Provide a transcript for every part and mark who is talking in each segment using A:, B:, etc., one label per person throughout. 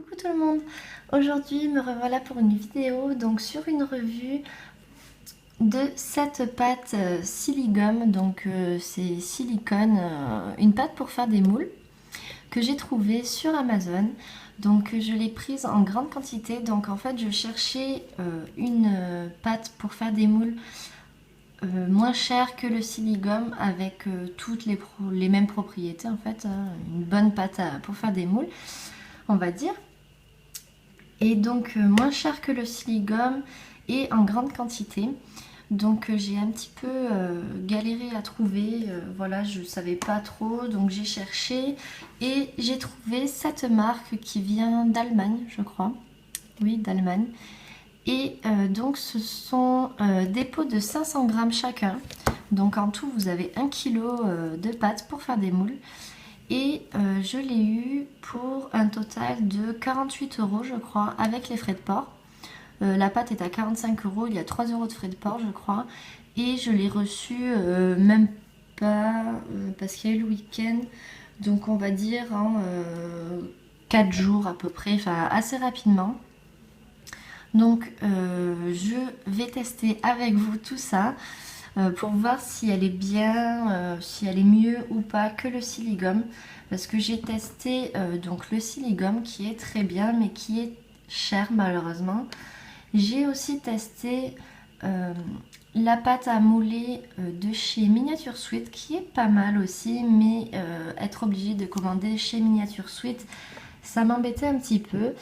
A: Coucou tout le monde. Aujourd'hui me revoilà pour une vidéo donc sur une revue de cette pâte Siligum. Donc c'est silicone, une pâte pour faire des moules que j'ai trouvée sur Amazon. Donc je l'ai prise en grande quantité. Donc en fait je cherchais une pâte pour faire des moules moins chère que le Siligum, avec toutes les mêmes propriétés en fait, hein. Une bonne pâte pour faire des moules, on va dire. Et donc moins cher que le Siligum et en grande quantité. Donc j'ai un petit peu galéré à trouver, voilà, je savais pas trop, donc j'ai cherché et j'ai trouvé cette marque qui vient d'Allemagne, je crois. Oui, d'Allemagne. Et donc ce sont des pots de 500 grammes chacun. Donc en tout vous avez 1 kg de pâte pour faire des moules. Et je l'ai eu pour un total de 48 € je crois, avec les frais de port. La pâte est à 45 €, il y a 3 € de frais de port je crois. Et je l'ai reçu même pas, parce qu'il y a eu le week-end. Donc on va dire en 4 jours à peu près, enfin assez rapidement. Donc je vais tester avec vous tout ça pour voir si elle est bien, si elle est mieux ou pas que le Siligum, parce que j'ai testé donc le Siligum qui est très bien mais qui est cher malheureusement. J'ai aussi testé la pâte à mouler de chez Miniature Sweet qui est pas mal aussi, mais être obligé de commander chez Miniature Sweet, ça m'embêtait un petit peu.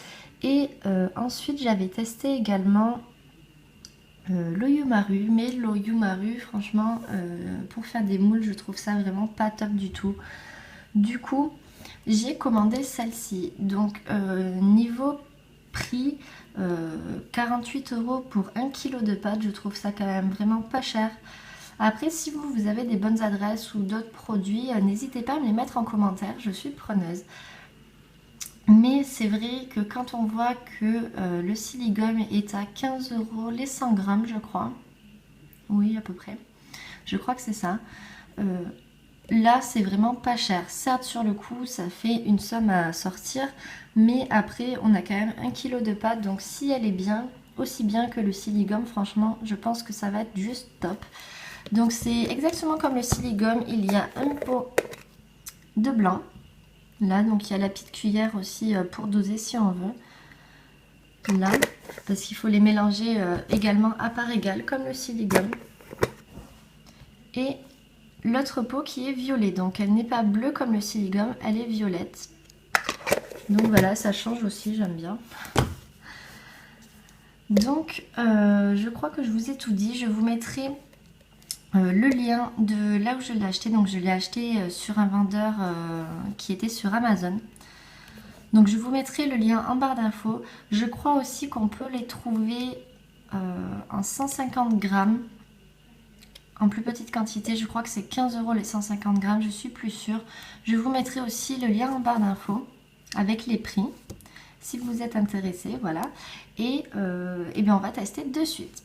A: Et ensuite j'avais testé également l'Oyumaru, mais l'Oyumaru franchement pour faire des moules je trouve ça vraiment pas top du tout. Du coup j'ai commandé celle-ci. Donc niveau prix, 48 € pour 1 kg de pâte, je trouve ça quand même vraiment pas cher. Après si vous avez des bonnes adresses ou d'autres produits, n'hésitez pas à me les mettre en commentaire, je suis preneuse. Mais c'est vrai que quand on voit que le Siligum est à 15 € les 100 grammes je crois, oui à peu près, je crois que c'est ça, là c'est vraiment pas cher. Certes sur le coup ça fait une somme à sortir, mais après on a quand même 1 kg de pâte, donc si elle est bien, aussi bien que le Siligum, franchement je pense que ça va être juste top. Donc c'est exactement comme le Siligum, il y a un pot de blanc. Là, donc il y a la petite cuillère aussi pour doser si on veut. Là, parce qu'il faut les mélanger également à part égale, comme le Siligum. Et l'autre pot qui est violet. Donc elle n'est pas bleue comme le Siligum, elle est violette. Donc voilà, ça change aussi, j'aime bien. Donc je crois que je vous ai tout dit. Je vous mettrai le lien de là où je l'ai acheté. Donc je l'ai acheté sur un vendeur qui était sur Amazon. Donc je vous mettrai le lien en barre d'infos. Je crois aussi qu'on peut les trouver en 150 grammes, en plus petite quantité. Je crois que c'est 15 € les 150 grammes, je suis plus sûre. Je vous mettrai aussi le lien en barre d'infos avec les prix, si vous êtes intéressé, voilà. Et bien on va tester de suite.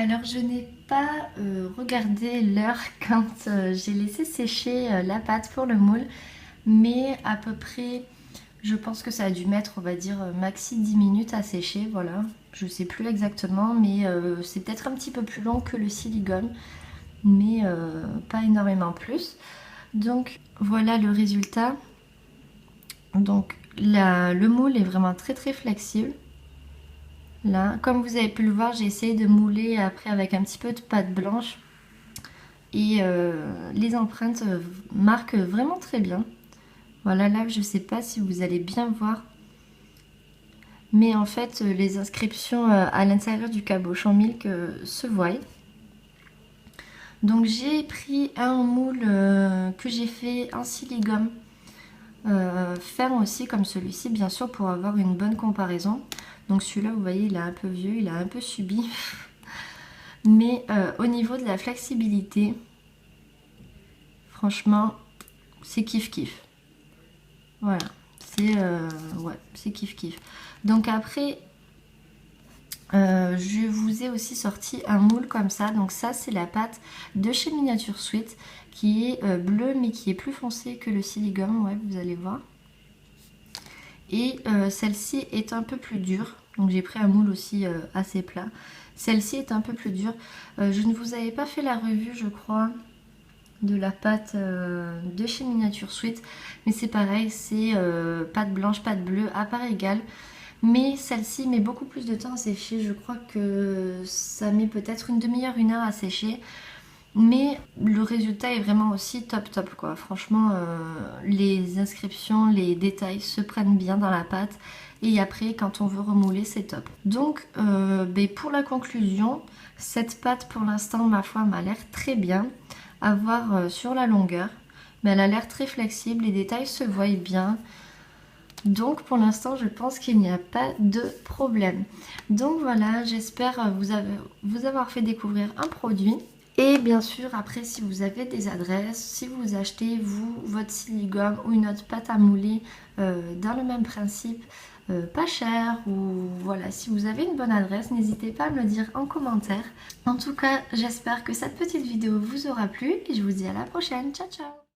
A: Alors je n'ai pas regardé l'heure quand j'ai laissé sécher la pâte pour le moule, mais à peu près, je pense que ça a dû mettre, on va dire, maxi 10 minutes à sécher, voilà. Je sais plus exactement, mais c'est peut-être un petit peu plus long que le silicone, mais pas énormément plus. Donc voilà le résultat. Donc le moule est vraiment très très flexible. Là, comme vous avez pu le voir, j'ai essayé de mouler après avec un petit peu de pâte blanche. Et les empreintes marquent vraiment très bien. Voilà, là, je ne sais pas si vous allez bien voir. Mais en fait, les inscriptions à l'intérieur du cabochon milk se voient. Donc j'ai pris un moule que j'ai fait en silicone. Ferme aussi comme celui-ci, bien sûr, pour avoir une bonne comparaison. Donc celui-là, vous voyez, il est un peu vieux, il a un peu subi. Mais au niveau de la flexibilité, franchement, c'est kiff kiff. Voilà, c'est kiff kiff. Donc après, je vous ai aussi sorti un moule comme ça. Donc ça, c'est la pâte de chez Miniature Sweet qui est bleue mais qui est plus foncée que le silicone, ouais, vous allez voir. Et celle-ci est un peu plus dure. Donc j'ai pris un moule aussi assez plat. Celle-ci est un peu plus dure. Je ne vous avais pas fait la revue, je crois, de la pâte de chez Miniature Sweet. Mais c'est pareil, c'est pâte blanche, pâte bleue à part égale. Mais celle-ci met beaucoup plus de temps à sécher. Je crois que ça met peut-être une demi-heure, une heure à sécher. Mais le résultat est vraiment aussi top top quoi. Franchement, les inscriptions, les détails se prennent bien dans la pâte. Et après, quand on veut remouler, c'est top. Donc, pour la conclusion, cette pâte pour l'instant, ma foi, m'a l'air très bien. À voir sur la longueur. Mais elle a l'air très flexible, les détails se voient bien. Donc pour l'instant je pense qu'il n'y a pas de problème. Donc voilà, j'espère vous avoir fait découvrir un produit. Et bien sûr après si vous avez des adresses, si vous achetez vous votre silicone ou une autre pâte à mouler dans le même principe, pas cher, ou voilà, si vous avez une bonne adresse, n'hésitez pas à me le dire en commentaire. En tout cas j'espère que cette petite vidéo vous aura plu et je vous dis à la prochaine, ciao ciao.